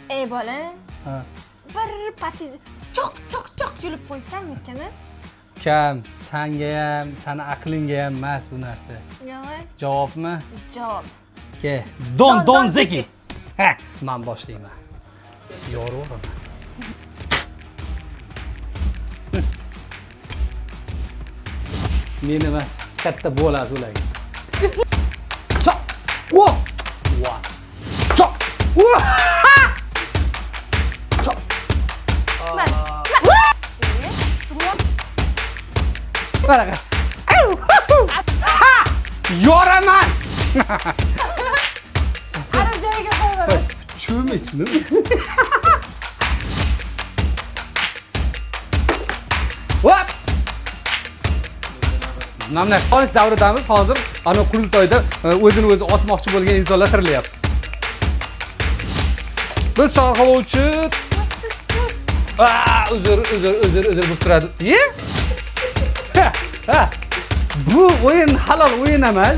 Ey bola. Ha. Bir patiz choq yulib qo'ysammikan? Kam, sanga ham, sana aqlingga ham emas bu narsa. Yo'q. Javobmi? Javob. Ke. Don Don Zeki. Zeki. Ha, men boshlayman. Yo'q. Meni emas, katta bo'ladi ularga. Choq. Wo! Wa. Choq. Wo! Choq. Qanaqa? Yoraman. Ana joyiga qo'yib. Cho'mikmi? Vop! Namna qonish davridamiz hozir ana qurultoyda o'zini o'zi osmoqchi bo'lgan insonlar tirilyapti. Biz chaqaloqchi uzr bo'lib turadi. Ye? Ha. Bu o'yin halol o'yin emas.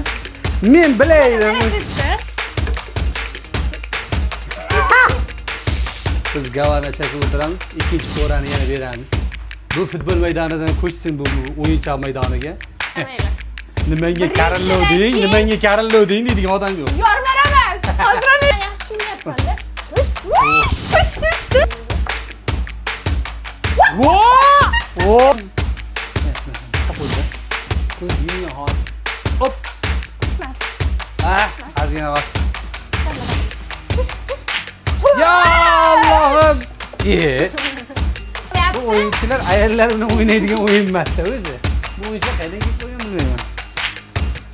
Men bilaydim. Biz gavana chaqib o'tiramiz, ikkinchi qo'rani yana beramiz. Bu futbol maydonidan ko'chsin bu o'yinchoq maydoniga. Nimanga karillovding, nimanga karillovding deydigan odam yo'q. Yor beraman. Hozir men yaxshi tushunyapman-da. Wo! Wo! Ko'zingni hol. Hop. Ozgina vaqt. Ya Allohim. Bu o'yinchilar ayollar bilan o'ynaydigan o'yin emas-da o'zi. Bu o'yinchilar qayerdan kelib qo'ygan bilmayman.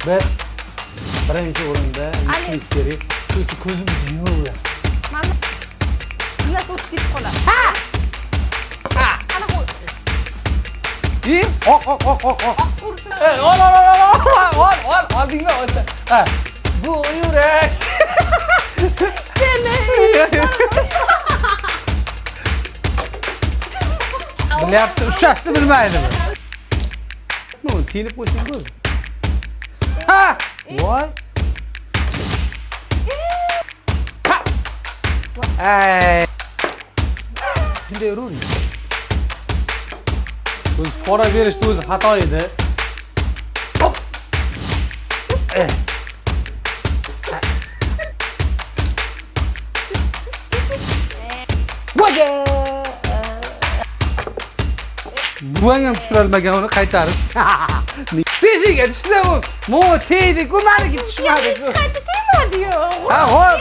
Biz birinchi o'rinda yutishimiz kerak. Chunki ko'zimiz yo'q. Mana bundan so'z ketib qoladi. Ana qo'y. Oq. Urishni. Ol, oldingmi? Ha. Bu yurak. Seni. Bilyapti, ushashni bilmaydimi? Bu kelib qo'ysin bu. Ha! Voy. Ay. Shunday uring. O'zi fora berishdi o'zi xato edi. Hop. Voy! Buvang ham tushirolmagan uni qaytarib. Teshiga tushsa u. Mo tegdi-ku, meniki tushmadi. Hech qayta tegmadi-yu. Ha, hop.